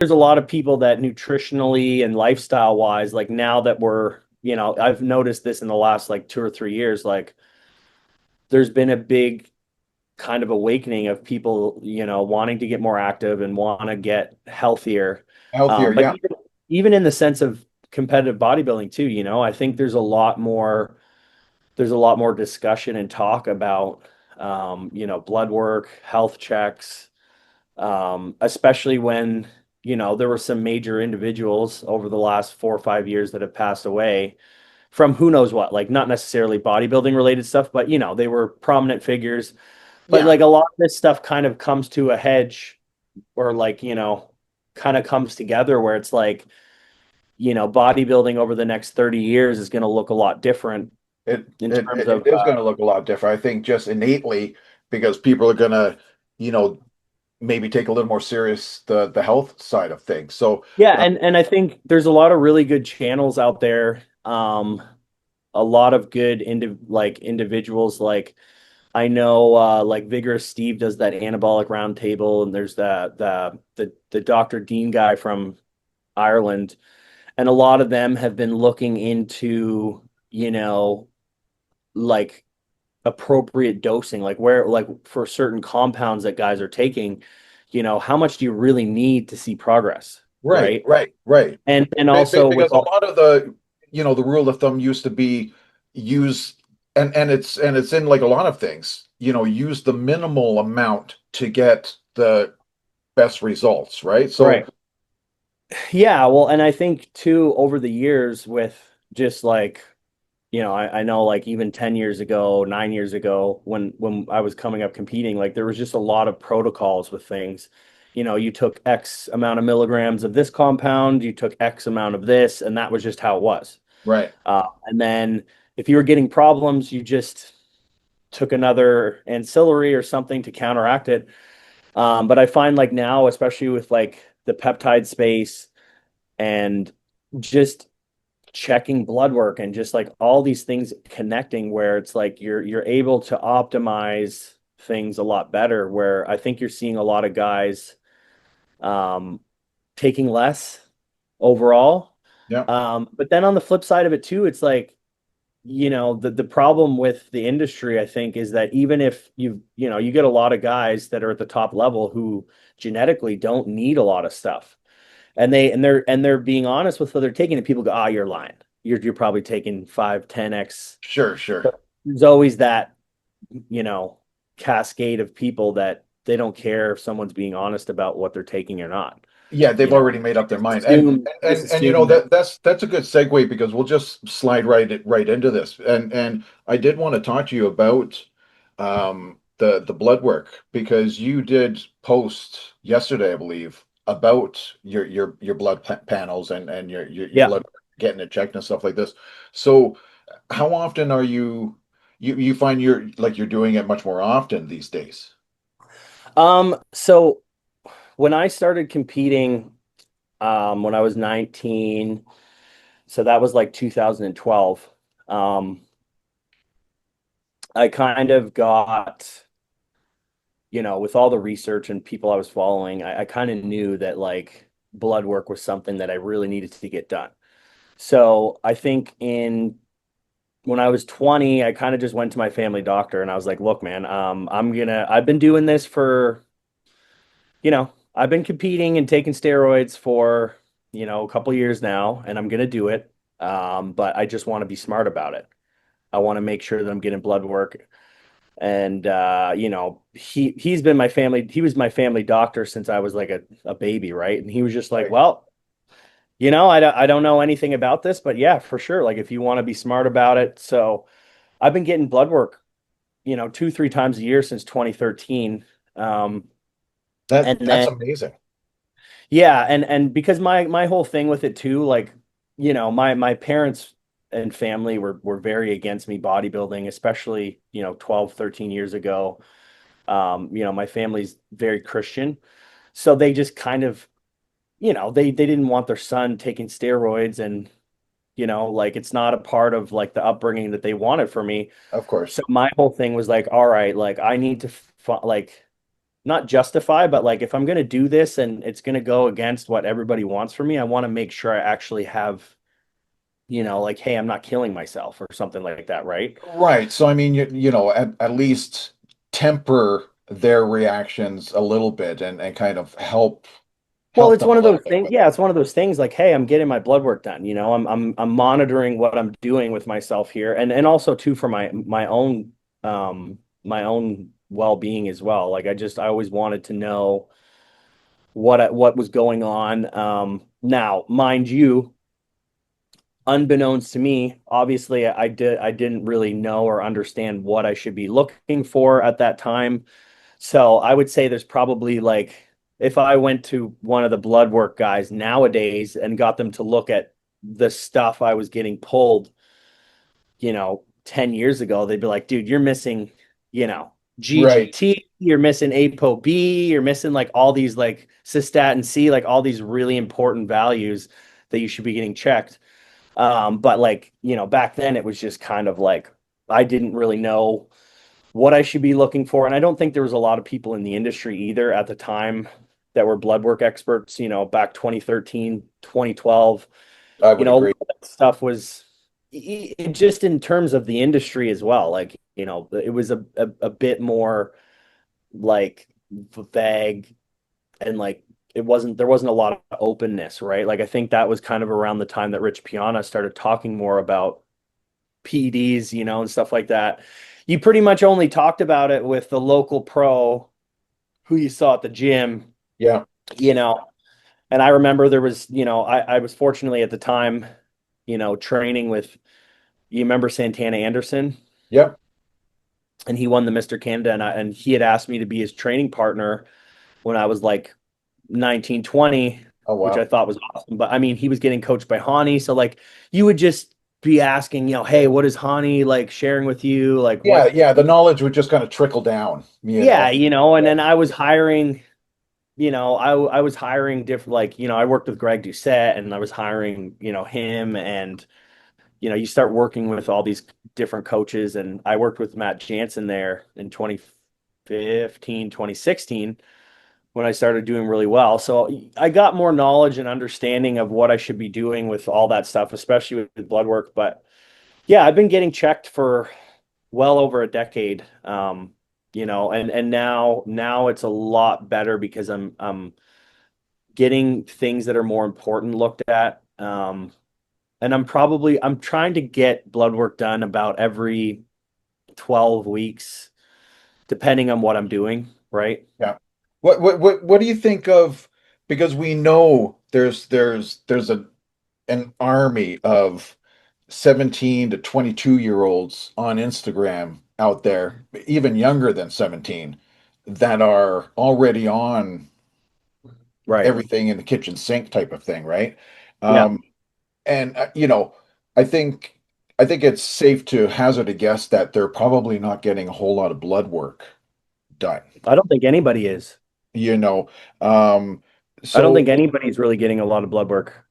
there's a lot of people that nutritionally and lifestyle wise, like now that I've noticed this in the last like 2 or 3 years, like there's been a big kind of awakening of people, wanting to get more active and want to get healthier. Healthier, But yeah. even in the sense of competitive bodybuilding too, I think there's a lot more discussion and talk about, blood work, health checks, especially when, there were some major individuals over the last 4 or 5 years that have passed away from who knows what, like not necessarily bodybuilding related stuff, but, they were prominent figures. But Yeah. like a lot of this stuff kind of comes to a hedge or like, kind of comes together where it's like, bodybuilding over the next 30 years is going to look a lot different in terms It of, is going to look a lot different. I think just innately because people are going to, you know, maybe take a little more serious the health side of things. So, yeah. uh, And I think there's a lot of really good channels out there. A lot of good individuals. Like I know, like Vigorous Steve does that anabolic roundtable, and there's the Dr. Dean guy from Ireland, and a lot of them have been looking into, like appropriate dosing, like where, like for certain compounds that guys are taking, how much do you really need to see progress, right, right? right, right. And also with Because a all, lot of the rule of thumb used to be use and it's in like a lot of things, use the minimal amount to get the best results, right? So, right. Yeah, well, and I think too, over the years with just like, I know like even 10 years ago, 9 years ago, when I was coming up competing, like there was just a lot of protocols with things. You took X amount of milligrams of this compound, you took X amount of this, and that was just how it was. right. And then if you were getting problems, you just took another ancillary or something to counteract it. But I find like now, especially with like the peptide space and just checking blood work and just like all these things connecting where it's like you're able to optimize things a lot better, where I think you're seeing a lot of guys um taking less overall. Yeah. But then on the flip side of it too, it's like, the problem with the industry, I think, is that even if you get a lot of guys that are at the top level who genetically don't need a lot of stuff, and they're being honest with what they're taking, and people go, "Ah, you're lying. You're probably taking 5, 10x." Sure, sure. But there's always that, you know, cascade of people that they don't care if someone's being honest about what they're taking or not. Yeah, they've You know, already made up they their just mind. assume, they just And assume that. that's a good segue because we'll just slide right into this. And I did want to talk to you about the blood work because you did post yesterday, I believe, about your blood panels and your Yeah. blood getting it checked and stuff like this. So how often are you find you're doing it much more often these days? So when I started competing, when I was 19, so that was like 2012. Um, I kind of got, with all the research and people I was following, I kind of knew that like blood work was something that I really needed to get done. So I think when I was 20, I kind of just went to my family doctor and I was like, look, man, I've been doing this for, I've been competing and taking steroids for, a couple years now, and I'm gonna do it. But I just want to be smart about it. I want to make sure that I'm getting blood work. And he was my family doctor since I was like a baby, right? And he was just like, Right. well, I don't know anything about this, but yeah, for sure. Like if you want to be smart about it. So I've been getting blood work, 2, 3 times a year since 2013. Um, and That's then amazing. yeah, and because my whole thing with it too, like, my parents and family were very against me bodybuilding, especially, 12, 13 years ago. My family's very Christian. So they just kind of, they didn't want their son taking steroids, and, like it's not a part of like the upbringing that they wanted for me. Of course. So my whole thing was like, all right, like I need to like not justify, but like if I'm going to do this and it's going to go against what everybody wants from me, I want to make sure I actually have, like, hey, I'm not killing myself or something like that, right? Right. So I mean, at least temper their reactions a little bit and kind of Well, help it's them a one of little those bit things. with Yeah, it. it's one of those things like, hey, I'm getting my blood work done. I'm monitoring what I'm doing with myself here, and also too for my own well-being as well. Like I always wanted to know what was going on. Now, mind you, unbeknownst to me, obviously I didn't really know or understand what I should be looking for at that time. So I would say there's probably like if I went to one of the blood work guys nowadays and got them to look at the stuff I was getting pulled, 10 years ago, they'd be like, dude, you're missing, you know, Right. GGT, you're missing ApoB, you're missing like all these like cystatin C, like all these really important values that you should be getting checked. But like, back then it was just kind of like I didn't really know what I should be looking for. And I don't think there was a lot of people in the industry either at the time that were blood work experts, back 2013, 2012. I would A lot agree. of that stuff was just in terms of the industry as well. Like, it was a bit more like vague and like there wasn't a lot of openness, right? Like I think that was kind of around the time that Rich Piana started talking more about PEDs, and stuff like that. You pretty much only talked about it with the local pro who you saw at the gym, Yeah. you know. And I remember there was, I was fortunately at the time, training with, you remember Santana Anderson? Yep. And he won the Mr. Canada, and he had asked me to be his training partner when I was like 19, 20, Oh which I wow. thought was awesome. But I mean, he was getting coached by Hani. So like you would just be asking, hey, what is Hani like sharing with you? Like Yeah, what yeah. The knowledge would just kind of trickle down, Yeah, and Yeah. then I was hiring, I was hiring different, like, I worked with Greg Doucette and I was hiring, him and, you start working with all these different coaches and I worked with Matt Jansen there in 2015, 2016 when I started doing really well. So I got more knowledge and understanding of what I should be doing with all that stuff, especially with blood work. But yeah, I've been getting checked for well over a decade. And now it's a lot better because I'm getting things that are more important looked at. And I'm trying to get blood work done about every 12 weeks, depending on what I'm doing, right? Yeah. What do you think of, because we know there's an army of 17 to 22-year-olds on Instagram out there, even younger than 17, that are already on Right. everything in the kitchen sink type of thing, right? Yeah. Um, and I think I think it's safe to hazard a guess that they're probably not getting a whole lot of blood work done. I don't think anybody is. You know, um, I don't so think anybody's really getting a lot of blood work.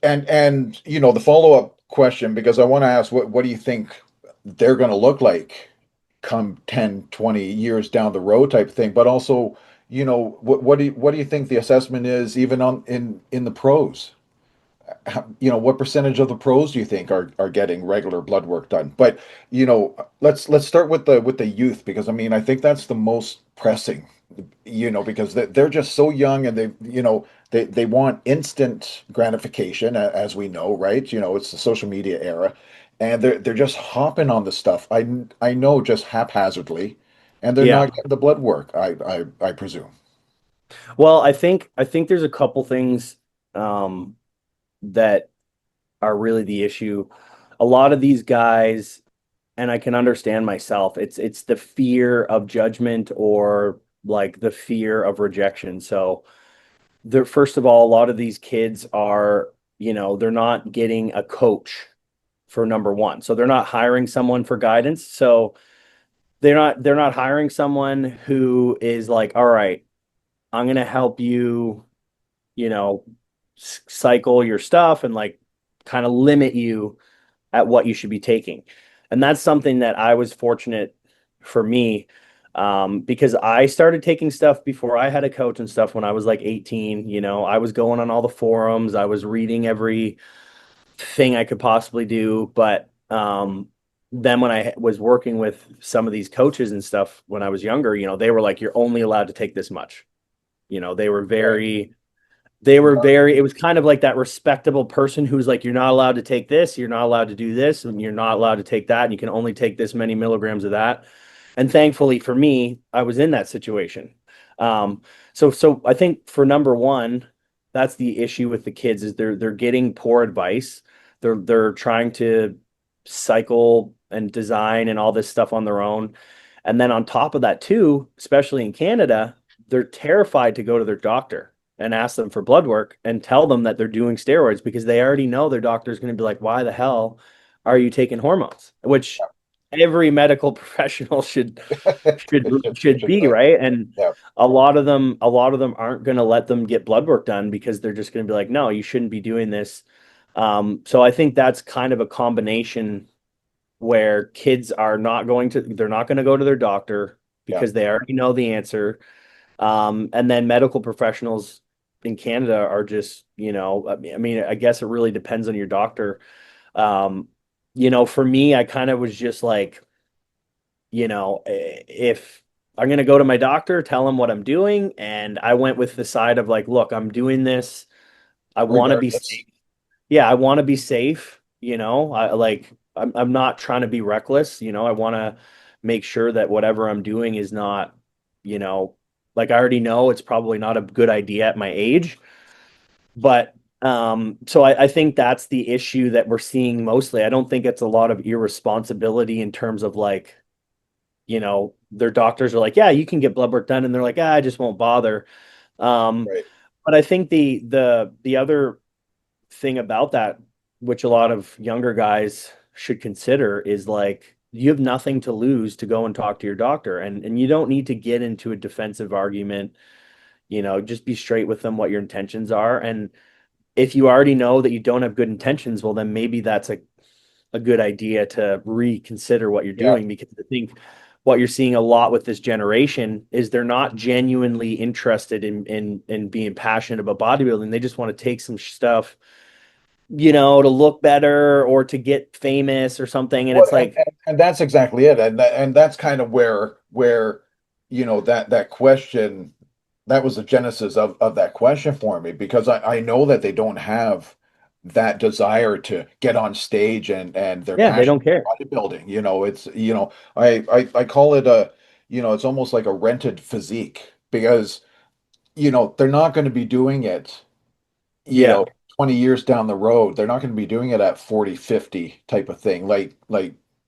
and the follow-up question, because I want to ask what do you think they're going to look like come 10, 20 years down the road type thing, but also, what do you think the assessment is even on in the pros? What percentage of the pros do you think are getting regular blood work done? But, let's start with the youth, because I mean, I think that's the most pressing, because they're just so young, and they want instant gratification, as we know, right? It's the social media era, and they're just hopping on the stuff. I know, just haphazardly, and they're Yeah. not getting the blood work, I presume. Well, I think there's a couple things um, that are really the issue. A lot of these guys, and I can understand myself, it's the fear of judgment or like the fear of rejection. So they're first of all, a lot of these kids are, they're not getting a coach for number one. So they're not hiring someone for guidance. So they're not hiring someone who is like, all right, I'm gonna help you, you know, cycle your stuff and like kind of limit you at what you should be taking. And that's something that I was fortunate for me. Because I started taking stuff before I had a coach and stuff when I was like 18. I was going on all the forums, I was reading every thing I could possibly do. But then when I was working with some of these coaches and stuff when I was younger, they were like, you're only allowed to take this much. They were Right. it was kind of like that respectable person who's like, you're not allowed to take this, you're not allowed to do this, and you're not allowed to take that, and you can only take this many milligrams of that. And thankfully for me, I was in that situation. Um, so I think for number one, that's the issue with the kids is they're getting poor advice. They're trying to cycle and design and all this stuff on their own. And then on top of that too, especially in Canada, they're terrified to go to their doctor and ask them for blood work and tell them that they're doing steroids because they already know their doctor is going to be like, why the hell are you taking hormones? Which every medical professional should should Should be, do. right. And Yeah. a lot of them aren't going to let them get blood work done because they're just going to be like, no, you shouldn't be doing this. So I think that's kind of a combination where kids are not going to they're not going to go to their doctor Yeah. because they already know the answer. And then medical professionals in Canada are just, I mean, I guess it really depends on your doctor. um for me, I kind of was just like, if I'm going to go to my doctor, tell him what I'm doing. And I went with the side of like, look, I'm doing this. I want to be Regardless. safe. Yeah, I want to be safe. I'm not trying to be reckless. I want to make sure that whatever I'm doing is not, you know, like I already know it's probably not a good idea at my age. But so I think that's the issue that we're seeing mostly. I don't think it's a lot of irresponsibility in terms of like, their doctors are like, yeah, you can get blood work done, and they're like, I just won't bother. Um, Right. but I think the other thing about that, which a lot of younger guys should consider, is like you have nothing to lose to go and talk to your doctor, and you don't need to get into a defensive argument. Just be straight with them what your intentions are, and if you already know that you don't have good intentions, well, then maybe that's a good idea to reconsider what you're Yeah. doing, because I think what you're seeing a lot with this generation is they're not genuinely interested in being passionate about bodybuilding. They just want to take some stuff, to look better or to get famous or something. And Well, it's like, and that's exactly it, and that's kind of where that question, that was the genesis of that question for me, because I know that they don't have that desire to get on stage, and they're yeah, they passionate don't care. about bodybuilding. It's I call it a, it's almost like a rented physique, because they're not going to be doing it you Yeah. know, 20 years down the road. They're not going to be doing it at 40, 50 type of thing, like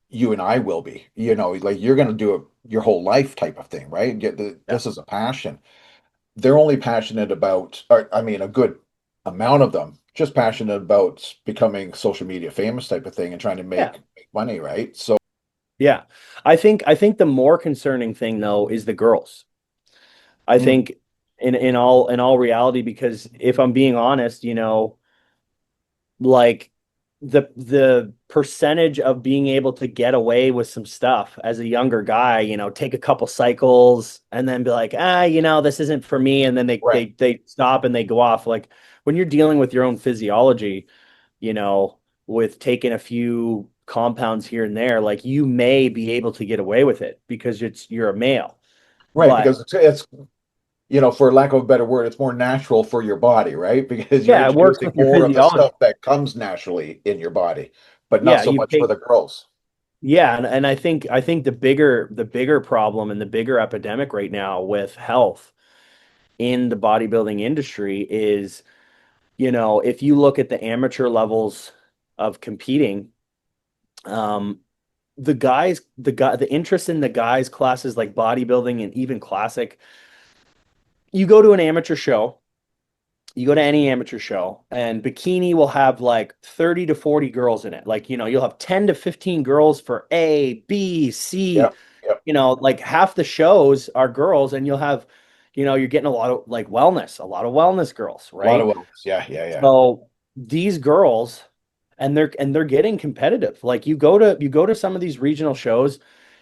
you and I will be, like you're going to do it your whole life type of thing, right? Yeah. This is a passion. They're only passionate about, or, I mean, a good amount of them just passionate about becoming social media famous type of thing and trying to Yeah. make money, right? So, Yeah. I think the more concerning thing though is the girls. I mm, think in all reality, because if I'm being honest, like the percentage of being able to get away with some stuff as a younger guy, take a couple cycles and then be like, this isn't for me, and then they right, they they stop and they go off. Like when you're dealing with your own physiology, you know, with taking a few compounds here and there, like you may be able to get away with it because you're a male. right, But because it's for lack of a better word, it's more natural for your body, right? Because you're yeah, it works introducing with your more of the physiology. stuff that comes naturally in your body, but not Yeah, so you much for take the girls. Yeah, and I think the bigger problem and the bigger epidemic right now with health in the bodybuilding industry is, if you look at the amateur levels of competing, um, the interest in the guys classes like bodybuilding and even classic, you go to an amateur show, you go to any amateur show, and bikini will have like 30 to 40 girls in it. Like, you'll have 10 to 15 girls for A, B, C. Yep, yep. Like half the shows are girls, and you'll have, you're getting a lot of like wellness, a lot of wellness girls, A lot of right? wellness. Yeah, yeah, yeah. So these girls, and they're getting competitive. Like you go to some of these regional shows,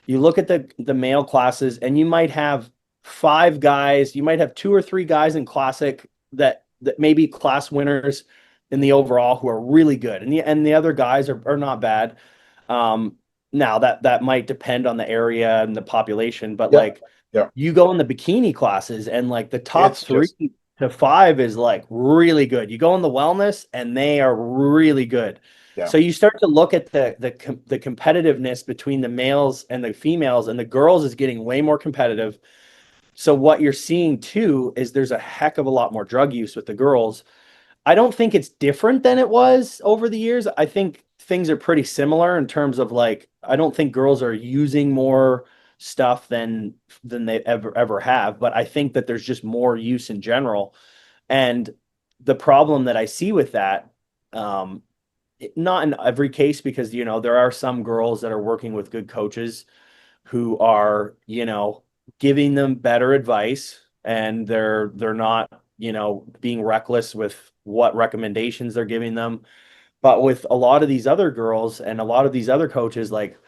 You look at the male classes, and you might have five guys, you might have two or three guys in classic that may be class winners in the overall who are really good, and the other guys are not bad. Um, Now that might depend on the area and the population, but Yeah. like Yeah. you go in the bikini classes, and like the top It's three just, to five is like really good. You go in the wellness, and they are really good. yeah. So you start to look at the competitiveness between the males and the females, and the girls is getting way more competitive. So what you're seeing too is there's a heck of a lot more drug use with the girls. I don't think it's different than it was over the years. I think things are pretty similar in terms of like I don't think girls are using more stuff than they ever have, but I think that there's just more use in general. And the problem that I see with that, um, not in every case, because there are some girls that are working with good coaches who are giving them better advice, and they're not being reckless with what recommendations they're giving them. But with a lot of these other girls and a lot of these other coaches, like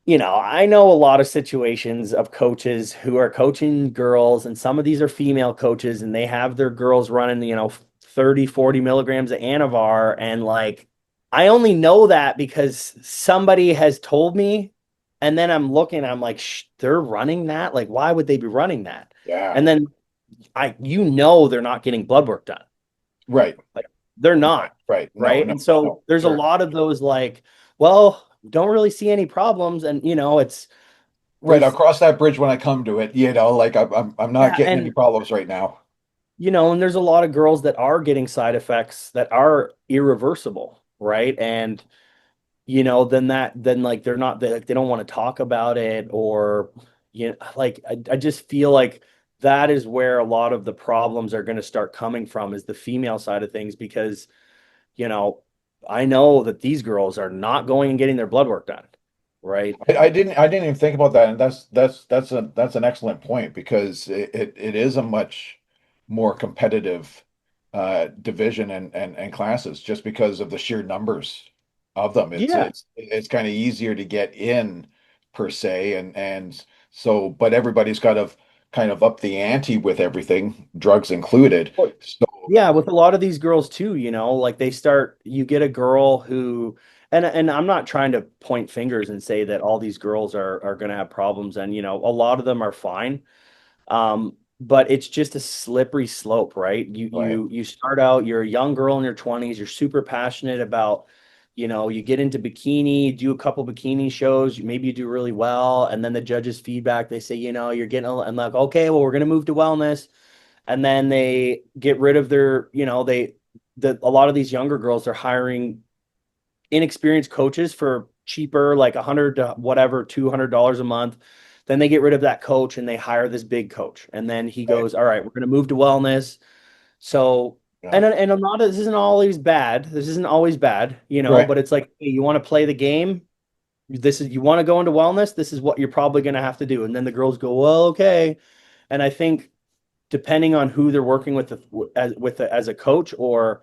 I know a lot of situations of coaches who are coaching girls, and some of these are female coaches, and they have their girls running 30, 40 milligrams of Anavar. And like I only know that because somebody has told me, and then I'm looking, I'm like, they're running that? Like, why would they be running that? Yeah. And then they're not getting blood work done. Right. Like they're Right. not, Right. No, right? no, And so no. there's a They're lot of those like, well, don't really see any problems. And it's right. I'll there's cross that bridge when I come to it. Like I'm not yeah, getting any and problems right now. and there's a lot of girls that are getting side effects that are irreversible, right? And then like they don't want to talk about it, or like I just feel like that is where a lot of the problems are going to start coming from, is the female side of things, because you know I know that these girls are not going and getting their blood work done, right? I didn't even think about that, and that's an excellent point because it is a much more competitive division and classes just because of the sheer numbers of them. It's Yeah. it's it's kind of easier to get in per se, and so but everybody's got to kind of up the ante with everything, drugs included. Well, So yeah, with a lot of these girls too, like you get a girl who, and I'm not trying to point fingers and say that all these girls are going to have problems, and a lot of them are fine. But it's just a slippery slope, right? You right, you you start out, you're a young girl in your 20s, you're super passionate about, you get into bikini, do a couple bikini shows, maybe you do really well, and then the judges' feedback, they say, you're getting, and like, okay, well, we're going to move to wellness. And then they get rid of their, a lot of these younger girls are hiring inexperienced coaches for cheaper, like 100 to whatever, $200 a month. Then they get rid of that coach, and they hire this big coach. And then he right, goes, all right, we're going to move to wellness. So, yeah, and a lot of this isn't always bad. This isn't always bad, right. but it's like, hey, you want to play the game. You want to go into wellness. This is what you're probably going to have to do. And then the girls go, well, okay. And I think depending on who they're working with as a coach, or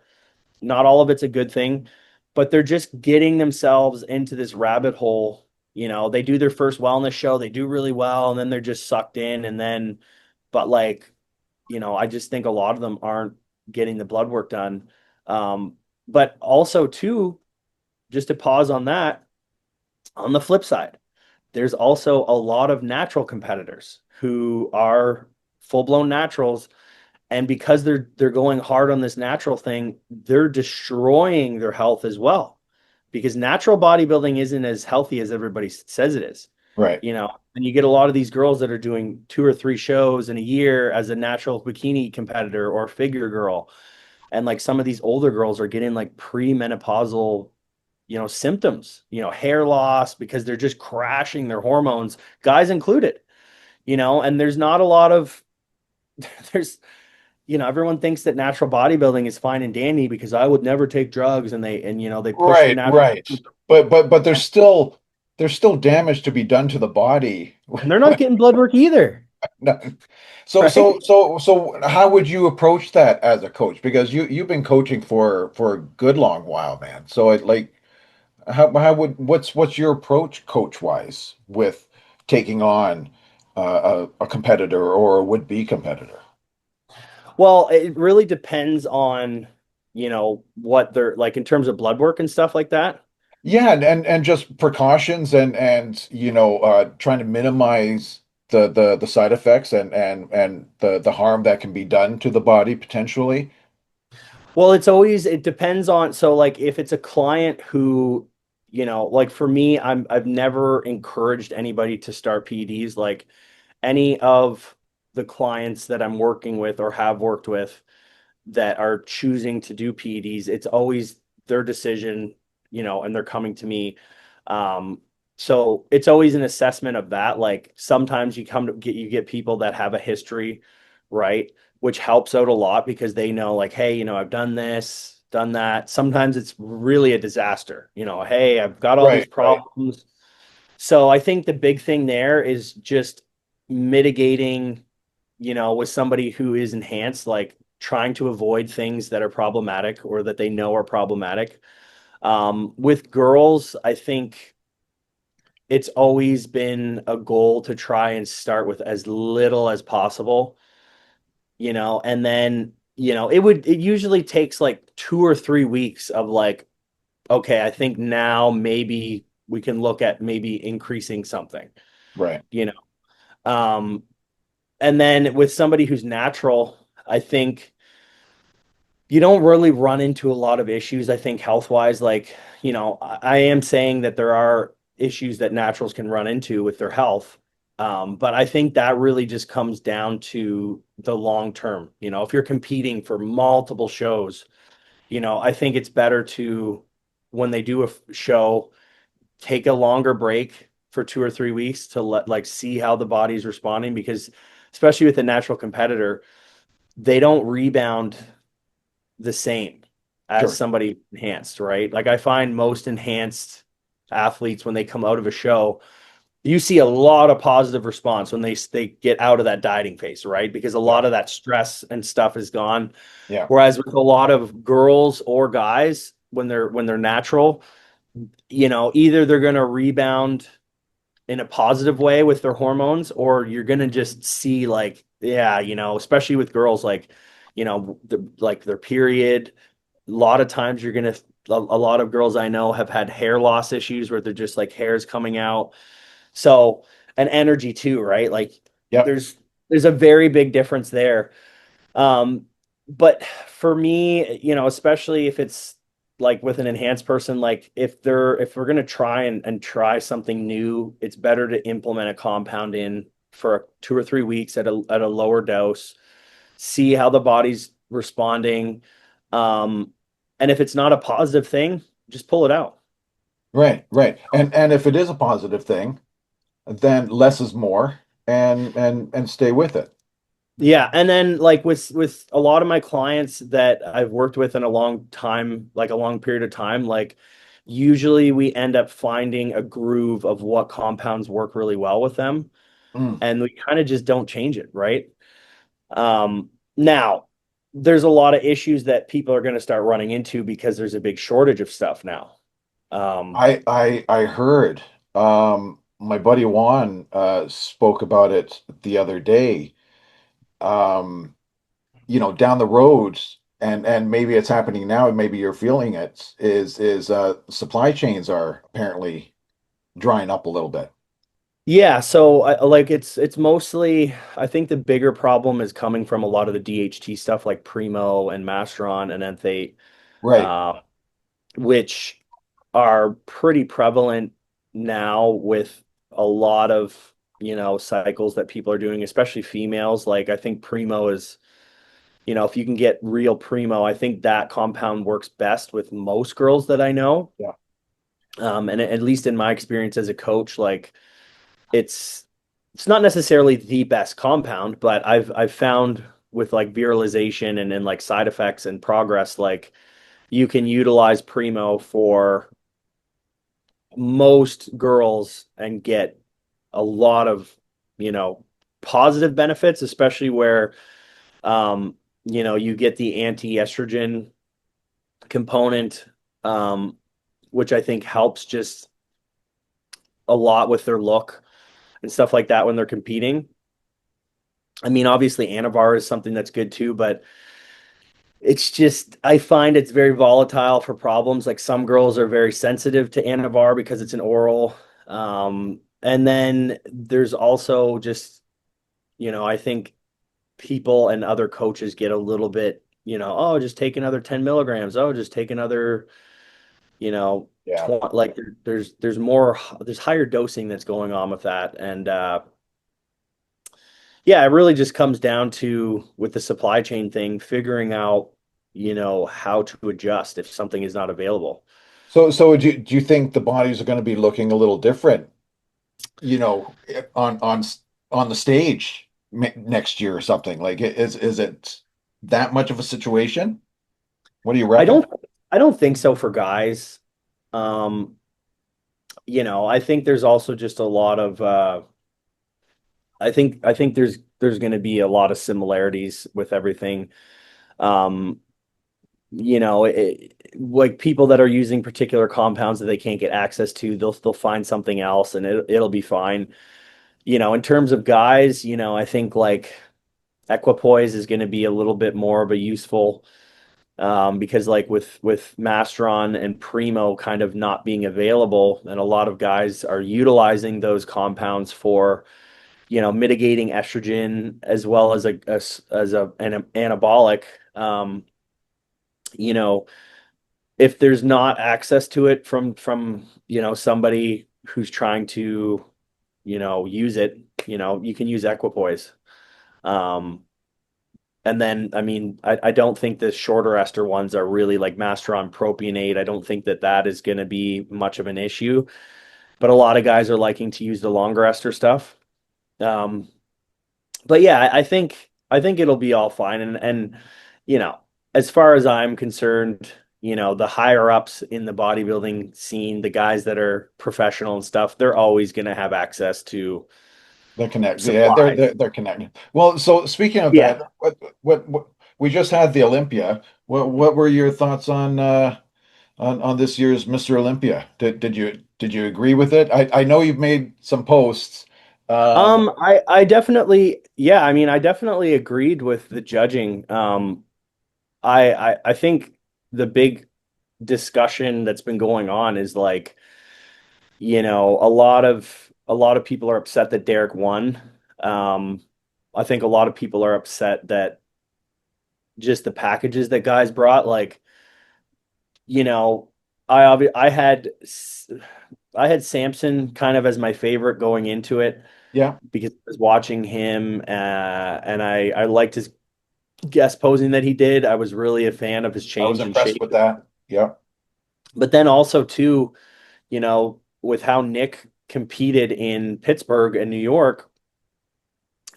not all of it's a good thing, but they're just getting themselves into this rabbit hole. They do their first wellness show, they do really well, and then they're just sucked in. And then, but like, I just think a lot of them aren't getting the blood work done. But also too, just to pause on that, on the flip side, there's also a lot of natural competitors who are full-blown naturals, and because they're going hard on this natural thing, they're destroying their health as well, because natural bodybuilding isn't as healthy as everybody says it is. Right. And you get a lot of these girls that are doing two or three shows in a year as a natural bikini competitor or figure girl, and like some of these older girls are getting like premenopausal symptoms, hair loss, because they're just crashing their hormones, guys included. And there's not a lot of there's everyone thinks that natural bodybuilding is fine and dandy, because I would never take drugs, and they push the Right, natural, right. But there's still damage to be done to the body. and they're not getting blood work either, No. So so right? so so how would you approach that as a coach? Because you've been coaching for a good long while, man. So it like How would what's your approach coach wise with taking on a competitor or a would-be competitor? Well, it really depends on, what they're like in terms of blood work and stuff like that. Yeah, and just precautions and trying to minimize the side effects and the harm that can be done to the body potentially. Well, it depends on, so like if it's a client who, like for me, I've never encouraged anybody to start PEDs. Like any of the clients that I'm working with or have worked with that are choosing to do PEDs, it's always their decision, and they're coming to me. Um, so it's always an assessment of that. Like sometimes you get people that have a history, right? Which helps out a lot because they know like, hey, I've done this, done that. Sometimes it's really a disaster, hey, I've got all these Right, right. problems. So I think the big thing there is just mitigating, with somebody who is enhanced, like trying to avoid things that are problematic or that they know are problematic. With girls, I think it's always been a goal to try and start with as little as possible, and then, it usually takes like 2 or 3 weeks of like, okay, I think now maybe we can look at maybe increasing something, Right. you know. Um, and then with somebody who's natural, I think you don't really run into a lot of issues, I think, health wise. Like, I am saying that there are issues that naturals can run into with their health. But I think that really just comes down to the long term. If you're competing for multiple shows, I think it's better to, when they do a show, take a longer break for 2 or 3 weeks to let like see how the body's responding because especially with a natural competitor, they don't rebound the same as Sure. somebody enhanced, right? Like I find most enhanced athletes when they come out of a show, you see a lot of positive response when they get out of that dieting phase, right? Because a Yeah. lot of that stress and stuff is gone. Yeah. Whereas with a lot of girls or guys, when they're natural, either they're going to rebound in a positive way with their hormones, or you're going to just see like, yeah, especially with girls, like, like their period. A lot of times you're going to, a lot of girls I know have had hair loss issues where they're just like hair's coming out. So, and energy too, right? Like Yep. there's a very big difference there. Um, but for me, especially if it's like with an enhanced person, like if we're gonna try and try something new, it's better to implement a compound in for 2 or 3 weeks at a lower dose, see how the body's responding. Um, and if it's not a positive thing, just pull it out. Right, right. And if it is a positive thing, then less is more and stay with it. Yeah, and then like with a lot of my clients that I've worked with in a long time, like a long period of time, like usually we end up finding a groove of what compounds work really well with them, Mm. and we kind of just don't change it, right? Now there's a lot of issues that people are going to start running into because there's a big shortage of stuff now. Um, I heard my buddy Juan spoke about it the other day. Um, down the road, and maybe it's happening now, and maybe you're feeling it, is supply chains are apparently drying up a little bit. Yeah, so like it's mostly I think the bigger problem is coming from a lot of the DHT stuff like Primo and Masteron and Enthate, Right. uh, which are pretty prevalent now with a lot of cycles that people are doing, especially females. Like I think Primo is, if you can get real Primo, I think that compound works best with most girls that I know. Yeah. And at least in my experience as a coach, like it's it's not necessarily the best compound, but I've found with like viralization and like side effects and progress, like you can utilize Primo for most girls and get a lot of, you know, positive benefits, especially where you get the anti-estrogen component, um, which I think helps just a lot with their look and stuff like that when they're competing. I mean, obviously Anavar is something that's good too, but it's just I find it's very volatile for problems. Like some girls are very sensitive to Anavar because it's an oral. And then there's also just, I think people and other coaches get a little bit, oh, just take another 10 milligrams. Oh, just take another, you know, Yeah. 20, like there's higher dosing that's going on with that. And yeah, it really just comes down to with the supply chain thing, figuring out, how to adjust if something is not available. So do you think the bodies are going to be looking a little different, on the stage next year or something? Like, is it that much of a situation? What do you I reckon? don't I don't think so for guys. Um, I think there's also just a lot of I think there's going to be a lot of similarities with everything. Um, like people that are using particular compounds that they can't get access to, they'll find something else and it'll be fine. In terms of guys, I think like equipoise is going to be a little bit more of a useful because like with Masteron and Primo kind of not being available, and a lot of guys are utilizing those compounds for mitigating estrogen as well as an anabolic. Um, you know, if there's not access to it from somebody who's trying to use it, you can use equipoise. Um, And then, I mean, I don't think the shorter ester ones are really like Masteron propionate. I don't think that is going to be much of an issue. But a lot of guys are liking to use the longer ester stuff. Um, but yeah, I think it'll be all fine. And you know, as far as I'm concerned, the higher ups in the bodybuilding scene, the guys that are professional and stuff, they're always going to have access to They're connected. Yeah, supplies. they're connected. Well, so speaking of Yeah. that, what we just had the Olympia. What were your thoughts on this year's Mr. Olympia? Did you agree with it? I know you've made some posts. Um, I definitely, yeah, I mean, I definitely agreed with the judging. I think the big discussion that's been going on is like, a lot of people are upset that Derek won. Um, I think a lot of people are upset that just the packages that guys brought, like, you know, I had Samson kind of as my favorite going into it yeah, because I was watching him, and I liked his guest posing that he did. I was really a fan of his I was change in impressed shape. with that. Yeah. But then also too, with how Nick competed in Pittsburgh and New York,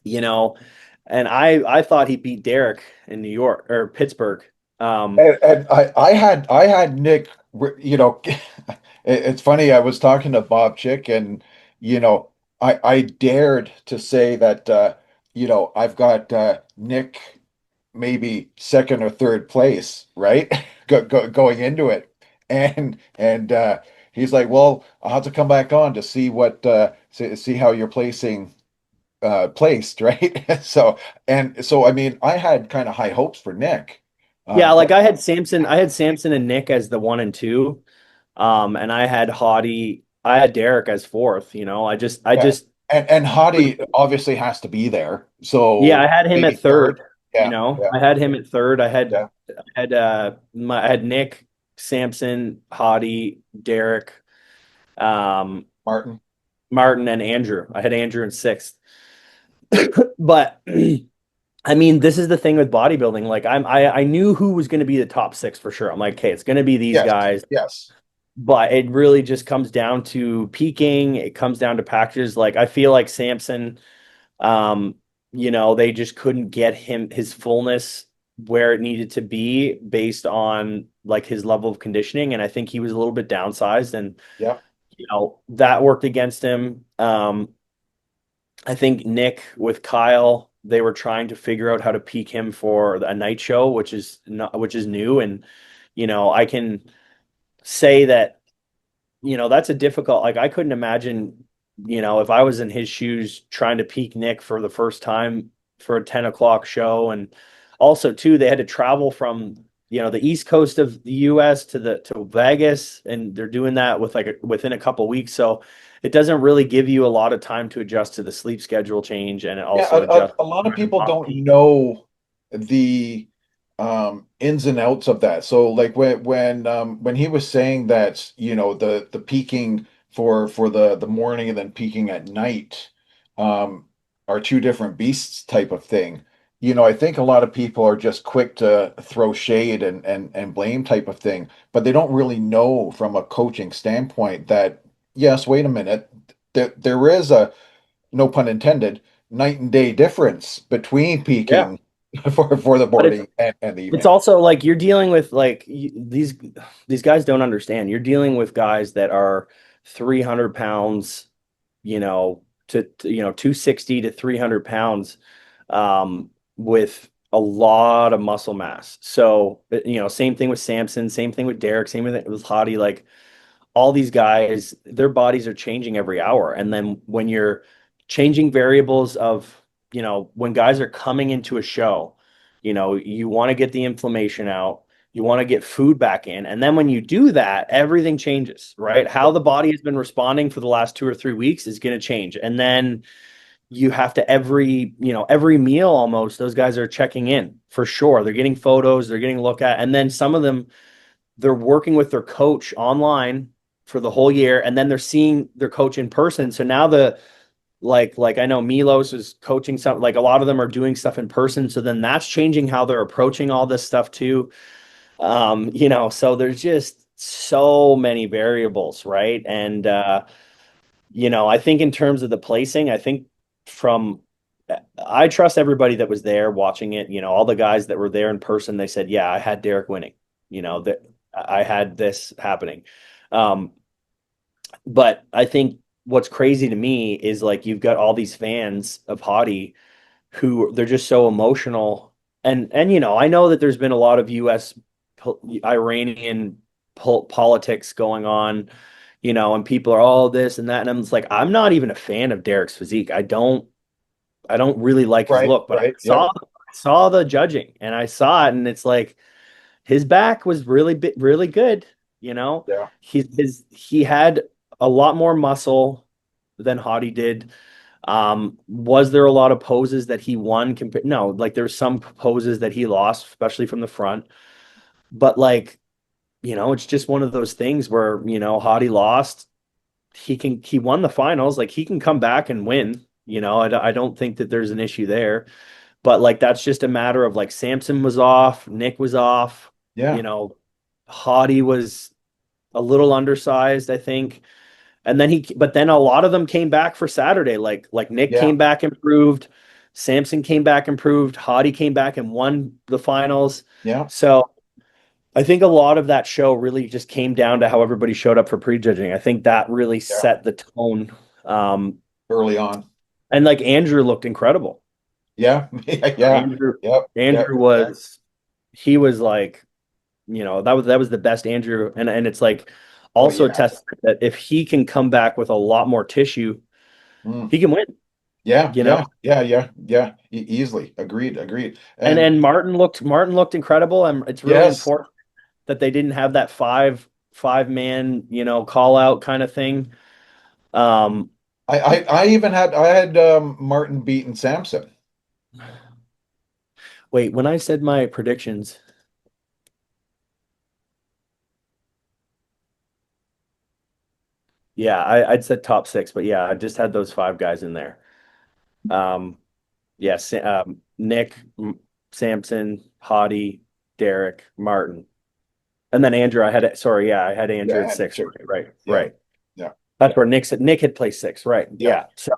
you know, and I thought he beat Derek in New York or Pittsburgh. Um, And I had Nick, it's funny, I was talking to Bob Chick, and I dared to say that I've got Nick maybe second or third place, right? Going into it. And he's like, well, I'll have to come back on to see see how you're placed, right? So I mean, I had kind of high hopes for Nick. yeah, like But I had Samson and Nick as the 1 and 2. And I had Derek as fourth. I yeah, just and Hadi obviously has to be there. Yeah, So I had him at maybe third. third. Yeah, yeah, I had him at third. yeah. I had Nick, Samson, Hottie, Derek, um, Martin. Martin, and Andrew. I had Andrew in sixth. But I mean, this is the thing with bodybuilding. Like I knew who was going to be the top six for sure. I'm like, okay, it's going to be these Yes, guys. yes. But it really just comes down to peaking. It comes down to packages. Like I feel like Samson. Um, they just couldn't get his fullness where it needed to be based on like his level of conditioning. And I think he was a little bit downsized and, Yeah. that worked against him. I think Nick with Kyle, they were trying to figure out how to peak him for a night show, which is not, which is new. And, I can say that that's a difficult, like I couldn't imagine, if I was in his shoes trying to peak Nick for the first time for a 10 o'clock show. And also too, they had to travel from, the East Coast of the US to Vegas, and they're doing that with within a couple weeks. So it doesn't really give you a lot of time to adjust to the sleep schedule change, and it Yeah, also adjust a lot of time people off don't peak. know the ins and outs of that. So like when he was saying that, the peaking for the morning and then peaking at night um are two different beasts type of thing. I think a lot of people are just quick to throw shade and blame type of thing, but they don't really know from a coaching standpoint that yes, wait a minute, there is a, no pun intended, night and day difference between Yeah. peaking for the But it's morning and the It's evening. also like you're dealing with these guys don't understand. You're dealing with guys that are 300 pounds, to 260 to 300 pounds, with a lot of muscle mass. So, same thing with Samson, same thing with Derek, same with Hottie. Like all these guys, their bodies are changing every hour. And then when you're changing variables of, when guys are coming into a show, you want to get the inflammation out, you want to get food back in. And then when you do that, everything changes, right? How the body has been responding for the last 2 or 3 weeks is going to change. And then you have to every meal almost, those guys are checking in for sure. They're getting photos, they're getting a look at, and then some of them they're working with their coach online for the whole year, and then they're seeing their coach in person. So now like I know Milos is coaching something, like a lot of them are doing stuff in person. So then that's changing how they're approaching all this stuff too. So there's just so many variables, right? And I think in terms of the placing, I think from I trust everybody that was there watching it. All the guys that were there in person, they said, "Yeah, I had Derek winning. That I had this happening." Um, but I think what's crazy to me is like you've got all these fans of Hottie who they're just so emotional, and I know that there's been a lot of U.S. Iranian politics going on, and people are all this and that, and I'm just like, I'm not even a fan of Derek's physique. I don't really like his Right, look, but I right. Yep. saw the judging and I saw it, and it's like his back was really good. Yeah. He had a lot more muscle than Hottie did. Was there a lot of poses that he won? No, like there's some poses that he lost, especially from the front. But like, it's just one of those things where, Hottie lost. He won the finals. Like he can come back and win. I don't think that there's an issue there. But like that's just a matter of like Samson was off, Nick was off, you Yeah. know, Hottie was a little undersized, I think. And but then a lot of them came back for Saturday. Like Nick Yeah. came back improved, Samson came back improved, Hottie came back and won the finals. Yeah. So I think a lot of that show really just came down to how everybody showed up for prejudging. I think that really Yeah. set the tone. Um, Early on. and like Andrew looked incredible. Yeah. Yeah. Andrew, Yep. Yep. Andrew he was like, that was the best Andrew. And it's like Oh also a yeah. testament that if he can come back with a lot more tissue, Mm. he can win, Yeah. you know? Yeah. Yeah. Yeah. Yeah. Easily. Agreed. Agreed. And And Martin looked incredible. And it's really yes, important that they didn't have that five man, call out kind of thing. Um, I had Martin beaten Sampson. wait, when I said my predictions, yeah, I'd said top six, but yeah, I just had those five guys in there. Um, yeah, Nick, Samson, Hottie, Derek, Martin, and then Andrew. Sorry, yeah, I had Yeah, Andrew at I had six. two. Right, Yeah. right. Yeah. That's where Nick had placed six. Right. Yeah. Yeah. So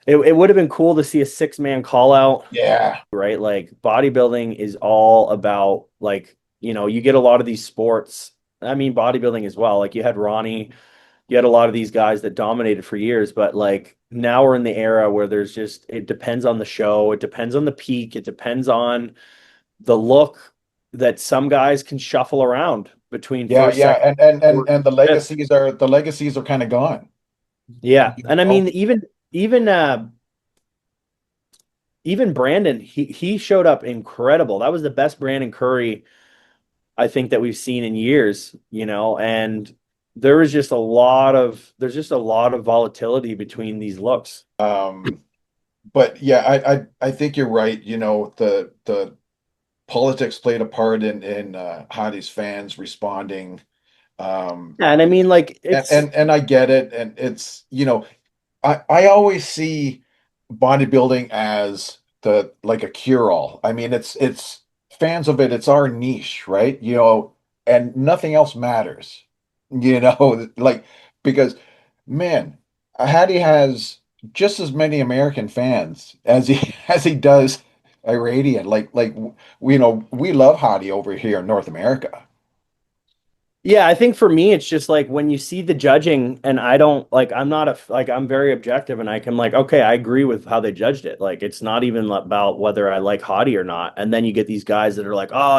it would have been cool to see a six-man call out, Yeah. right? Like bodybuilding is all about like, you get a lot of these sports. I mean, bodybuilding as well. Like you had Ronnie, you had a lot of these guys that dominated for years, but like now we're in the era where it depends on the show, it depends on the peak, it depends on the look that some guys can shuffle around. between Yeah, first, yeah, second, fourth, and fifth. the legacies are kind of gone. Yeah. You And I know? mean, even even Brandon, he showed up incredible. That was the best Brandon Curry I think that we've seen in years, and there's just a lot of volatility between these looks. But yeah, I think you're right. The politics played a part in Hadi's fans responding. Um, Yeah, and I mean, like and I get it, and it's I always see bodybuilding as the like a cure-all. I mean, it's fans of it, it's our niche, right? And nothing else matters. Like because man, Hattie has just as many American fans as he as he does Iranian. We love Hattie over here in North America. Yeah, I think for me, it's just like when you see the judging, and I don't like, I'm not I'm very objective, and I can like, okay, I agree with how they judged it. Like, it's not even about whether I like Hottie or not. And then you get these guys that are like, oh,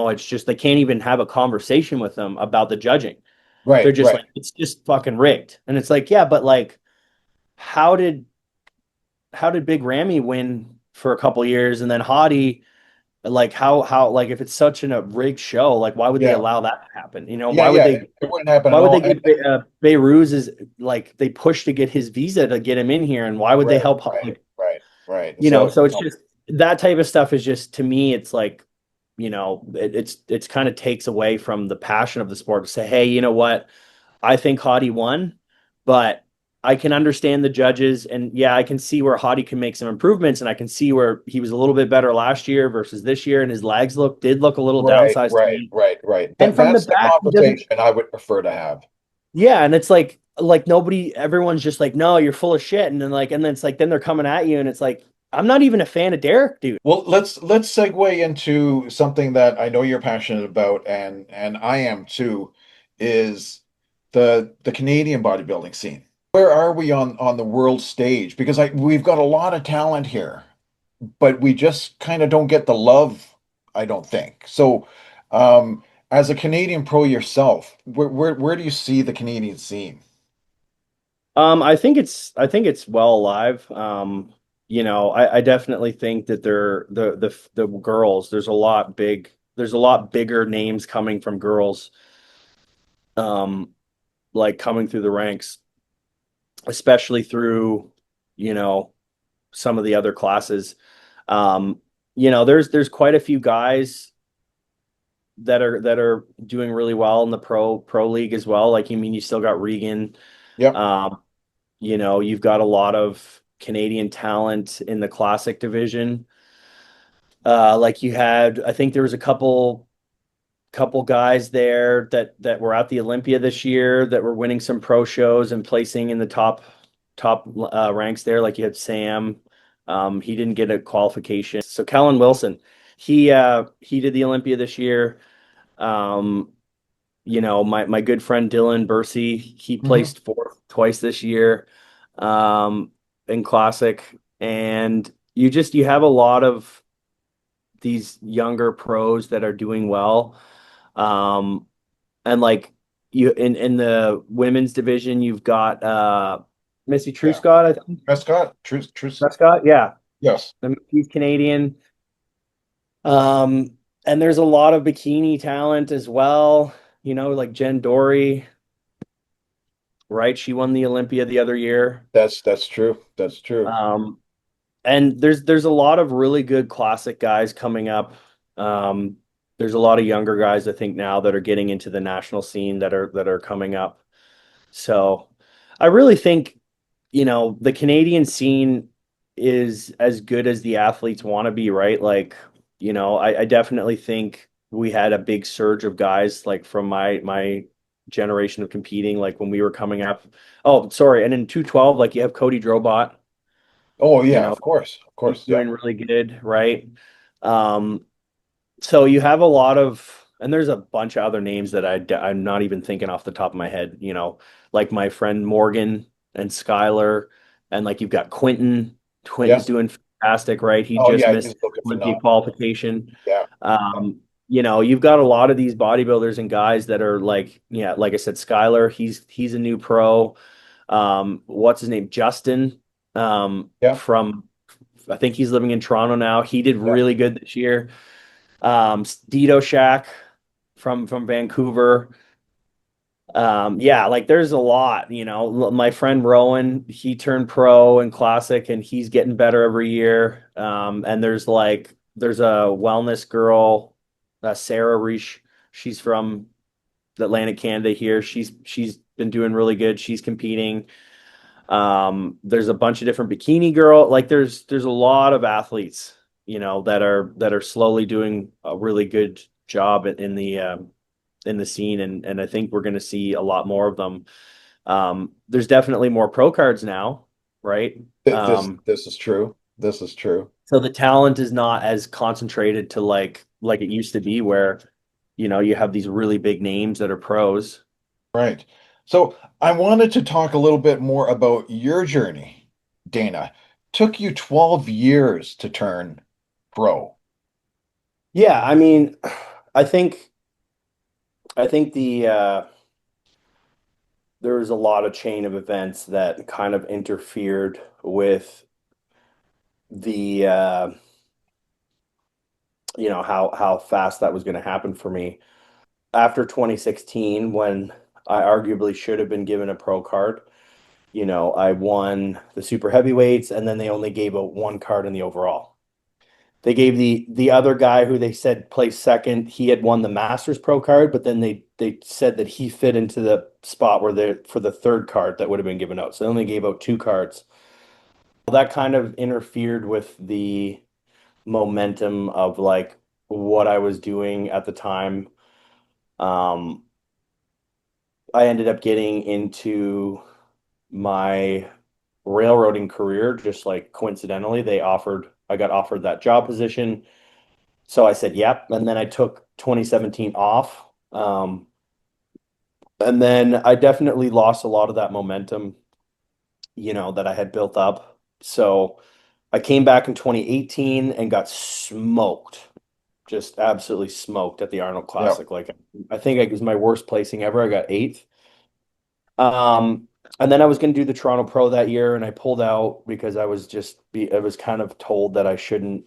it's just they can't even have a conversation with them about the judging. They're Right, just right. like, it's just fucking rigged. And it's like, yeah, but like, how did Big Rammy win for a couple years, and then Hottie? Like how like if it's such a rigged show, like why would they Yeah. allow that to happen? Yeah, yeah. It wouldn't happen Why at would they all. give Beirut's like they push to get his visa to get him in here, and why would they Right, help right, like right, right. So, so it's just that type of stuff is just to me it's like it's kind of takes away from the passion of the sport to say, hey, you know what, I think Hottie won, but I can understand the judges, and yeah, I can see where Hottie can make some improvements, and I can see where he was a little bit better last year versus this year, and his legs did look a little right, downsized to right, me. right, right. And from the That's the back, he doesn't. conversation I would prefer to have. Yeah, and it's like nobody, everyone's just like, no, you're full of shit, and then it's like then they're coming at you, and it's like I'm not even a fan of Derek, dude. Well, let's segue into something that I know you're passionate about, and I am too, is the Canadian bodybuilding scene. Where are we on the world stage? Because we've got a lot of talent here, but we just kind of don't get the love, I don't think. So, as a Canadian pro yourself, where do you see the Canadian scene? I think it's well alive. I definitely think that the girls, there's a lot bigger names coming from girls, um, like coming through the ranks, especially through, you know, some of the other classes. There's quite a few guys that are doing really well in the pro league as well. Like, you mean, you still got Regan. Yep, Um, you've got a lot of Canadian talent in the classic division. Like you had, I think there was a couple guys there that were at the Olympia this year that were winning some pro shows and placing in the top ranks there. Like you had Sam, he didn't get a qualification. So Kellen Wilson, he did the Olympia this year. Um, my good friend Dylan Bursey, he hmm placed fourth twice this year, um, in classic, and you have a lot of these younger pros that are doing well. Um, and like you in the women's division, you've got Missy yeah. Truscott, I think. Prescott, truce. Prescott, yeah. Yes, He's Canadian. And there's a lot of bikini talent as well, like Jen Dory, right? She won the Olympia the other year. that's true. That's true. Um, and there's a lot of really good classic guys coming up. There's a lot of younger guys I think now that are getting into the national scene that are coming up. So I really think, the Canadian scene is as good as the athletes want to be, right? Like, I definitely think we had a big surge of guys like from my generation of competing, like when we were coming up. Oh, sorry. And in 212, like you have Cody Drobot, Oh you yeah, know, of he's course, yeah, doing really good, right? Um, so you have a lot of, and there's a bunch of other names that I'm not even thinking off the top of my head, like my friend Morgan and Skylar, and like you've got Quentin. yeah. Quentin's doing fantastic, right? He Oh just yeah, missed he's looking Olympia phenomenal. qualification. Yeah, yeah. you've got a lot of these bodybuilders and guys that are like, yeah, like I said, Skylar, he's a new pro. What's his name? Justin, Yeah, from I think he's living in Toronto now. He did yeah. really good this year. Dito Shack from Vancouver. Yeah, like there's a lot, My friend Rowan, he turned pro in classic and he's getting better every year. And there's a wellness girl, Sarah Reish. She's from Atlantic Canada here. She's been doing really good. She's competing. There's a bunch of different bikini girl. Like there's a lot of athletes, that are slowly doing a really good job in the scene, and I think we're going to see a lot more of them. There's definitely more pro cards now, right? This is true. This is true. So the talent is not as concentrated to like it used to be, where you have these really big names that are pros. Right. So I wanted to talk a little bit more about your journey, Dana. Took you 12 years to turn pro. Yeah, I mean, I think I think there was a lot of chain of events that kind of interfered with the how fast that was going to happen for me. After 2016, when I arguably should have been given a pro card, I won the super heavyweights, and then they only gave out one card in the overall. They gave the other guy who they said placed second, he had won the Masters Pro card, but then they said that he fit into the spot where they for the third card that would have been given out. So they only gave out two cards. That kind of interfered with the momentum of like what I was doing at the time. Um, I ended up getting into my railroading career just like coincidentally. I got offered that job position. So I said, yep. And then I took 2017 off. And then I definitely lost a lot of that momentum, that I had built up. So I came back in 2018 and got smoked, just absolutely smoked at the Arnold Yeah. Classic. Like I think it was my worst placing ever. I got eighth. And then I was going to do the Toronto Pro that year, and I pulled out because I was kind of told that I shouldn't,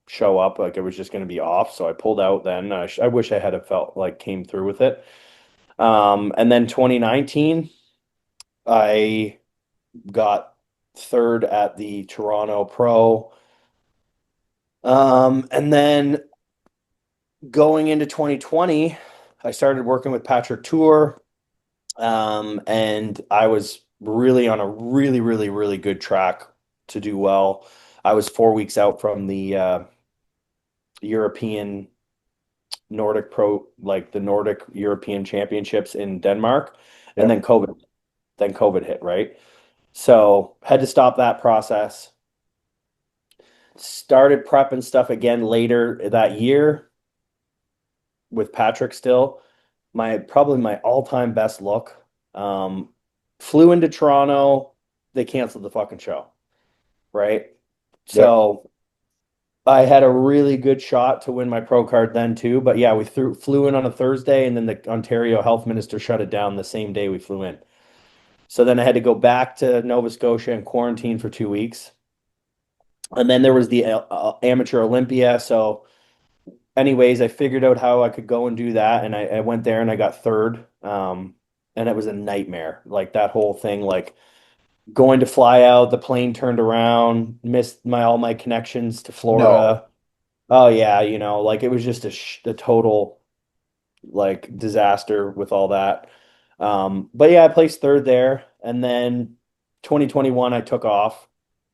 show up. Like it was just going to be off. So I pulled out then. I wish I had have felt like came through with it. And then 2019, I got third at the Toronto Pro. And then going into 2020, I started working with Patrick Tour. And I was really on a really, really, really good track to do well. I was 4 weeks out from the European Nordic Pro, like the Nordic European Championships in Denmark, and Yeah. then COVID hit, right? So had to stop that process. Started prepping stuff again later that year with Patrick still. Probably my all-time best look. Um, Flew into Toronto. They canceled the fucking show, right? Yep. So I had a really good shot to win my pro card then too. But yeah, we flew in on a Thursday, and then the Ontario health minister shut it down the same day we flew in. So then I had to go back to Nova Scotia and quarantine for 2 weeks. And then there was the amateur Olympia. So anyways, I figured out how I could go and do that, and I went there and I got third. And it was a nightmare. Like that whole thing, like going to fly out, the plane turned around, missed all my connections to No. Florida. Oh yeah, like it was just a total like disaster with all that. But yeah, I placed third there, and then 2021 I took off,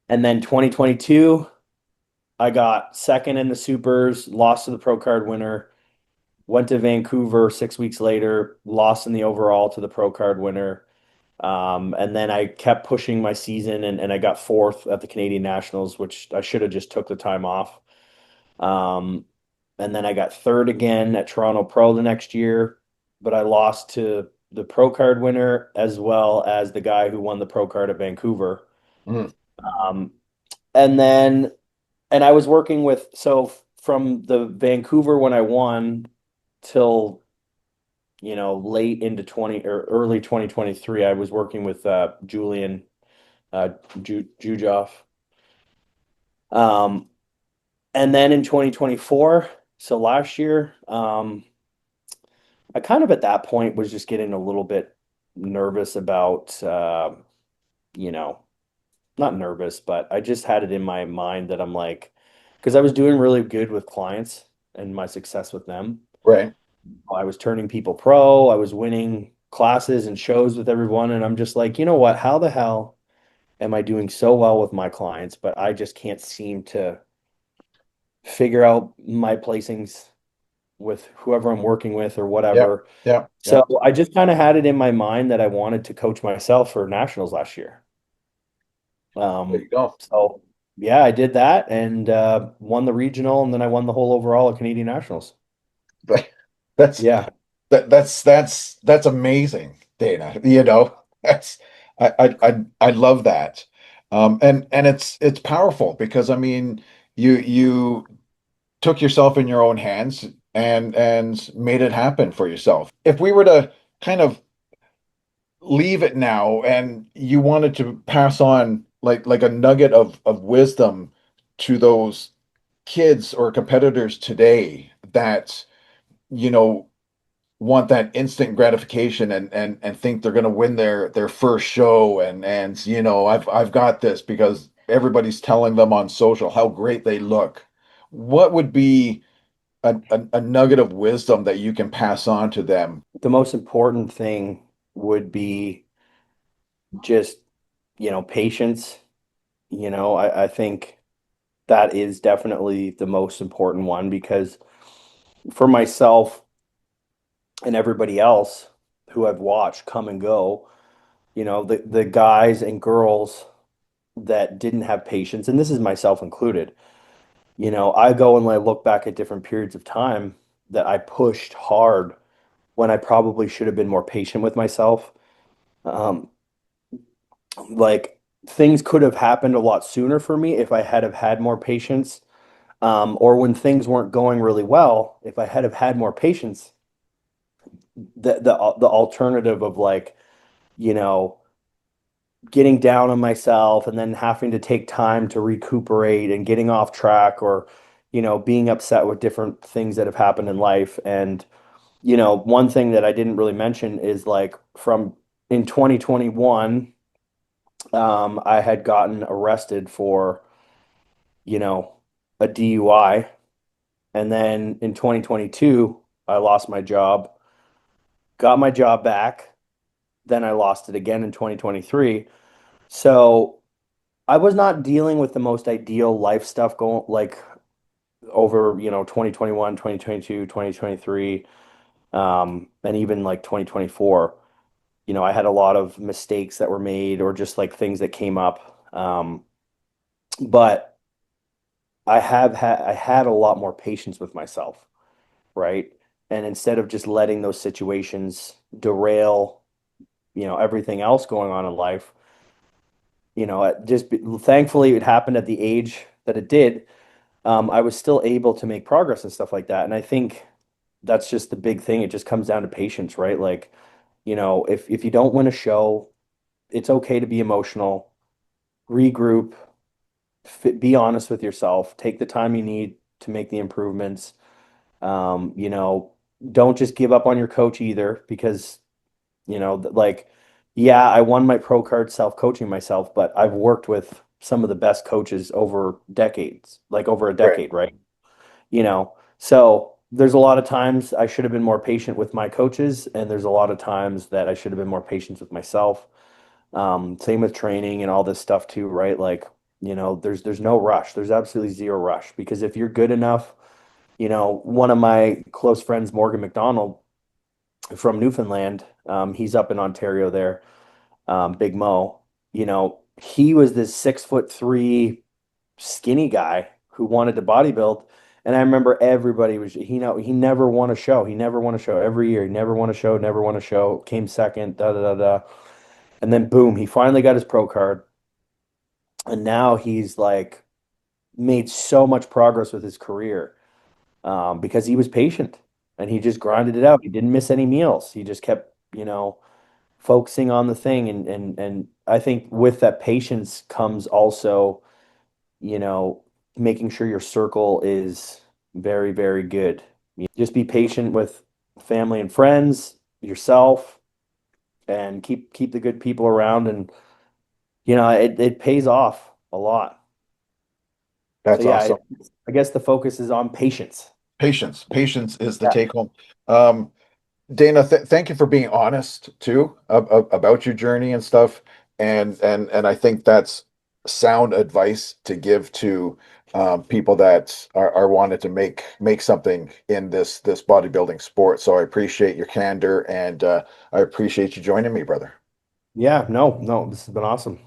and then 2022 I got second in the supers, lost to the pro card winner. Went to Vancouver 6 weeks later, lost in the overall to the pro card winner. And then I kept pushing my season, and I got fourth at the Canadian Nationals, which I should have just took the time off. Um, and then I got third again at Toronto Pro the next year, but I lost to the pro card winner as well as the guy who won the pro card at Vancouver. Mm. Um, and then, and I was working with, so from the Vancouver when I won till, late into 20 or early 2023, I was working with Julian Jujoff. Um, and then in 2024, so last year, I kind of at that point was just getting a little bit nervous about, you know, not nervous, but I just had it in my mind that I'm like, because I was doing really good with clients and my success with them. Right. I was turning people pro, I was winning classes and shows with everyone. And I'm just like, you know what? How the hell am I doing so well with my clients, but I just can't seem to figure out my placings with whoever I'm working with or Yeah. whatever. Yeah. Yeah. So I just kind of had it in my mind that I wanted to coach myself for nationals last year. There you Um, go. so yeah, I did that and won the regional, and then I won the whole overall at Canadian Nationals. That's Yeah. that's amazing, Dana. That's I love that. And it's powerful because I mean you took yourself in your own hands and made it happen for yourself. If we were to kind of leave it now and you wanted to pass on like a nugget of wisdom to those kids or competitors today that you know want that instant gratification and think they're going to win their first show and I've got this because everybody's telling them on social how great they look. What would be a nugget of wisdom that you can pass on to them? The most important thing would be just, patience. I think that is definitely the most important one because for myself and everybody else who I've watched come and go, the guys and girls that didn't have patience, and this is myself included, I go and I look back at different periods of time that I pushed hard when I probably should have been more patient with myself. Um, like things could have happened a lot sooner for me if I had have had more patience. Or when things weren't going really well, if I had have had more patience, the alternative of like, you know, getting down on myself and then having to take time to recuperate and getting off track or, being upset with different things that have happened in life. And, one thing that I didn't really mention is like from in 2021, I had gotten arrested for, you know, a DUI. And then in 2022, I lost my job, got my job back. Then I lost it again in 2023. So I was not dealing with the most ideal life stuff going like over, 2021, 2022, 2023, and even like 2024. I had a lot of mistakes that were made or just like things that came up. But I had a lot more patience with myself, right? And instead of just letting those situations derail, everything else going on in life, thankfully it happened at the age that it did. I was still able to make progress and stuff like that. And I think that's just the big thing. It just comes down to patience, right? Like, if you don't win a show, it's okay to be emotional, regroup, be honest with yourself, take the time you need to make the improvements. Um, you know, don't just give up on your coach either because, like, yeah, I won my pro card self-coaching myself, but I've worked with some of the best coaches over decades, like over a Right. decade, right? So there's a lot of times I should have been more patient with my coaches, and there's a lot of times that I should have been more patient with myself. Same with training and all this stuff too, right? Like, there's no rush. There's absolutely zero rush because if you're good enough, one of my close friends, Morgan McDonald from Newfoundland, he's up in Ontario there, Big Mo, he was this 6'3" skinny guy who wanted to bodybuild. And I remember everybody was he never won a show. He never won a show every year. He never won a show, never won a show, came second, da da da da. And then boom, he finally got his pro card. And now he's like made so much progress with his career. because he was patient and he just grinded it out. He didn't miss any meals. He just kept, focusing on the thing. And I think with that patience comes also, you know, making sure your circle is very, very good. Just be patient with family and friends, yourself, and keep the good people around. And it pays off a lot. So That's yeah, awesome. I guess the focus is on patience. Patience is the Yeah. take home. Um, Dana, thank you for being honest too about your journey and stuff. And I think that's sound advice to give to people that are wanting to make something in this bodybuilding sport. So I appreciate your candor and I appreciate you joining me, brother. Yeah, no, no, this has been awesome.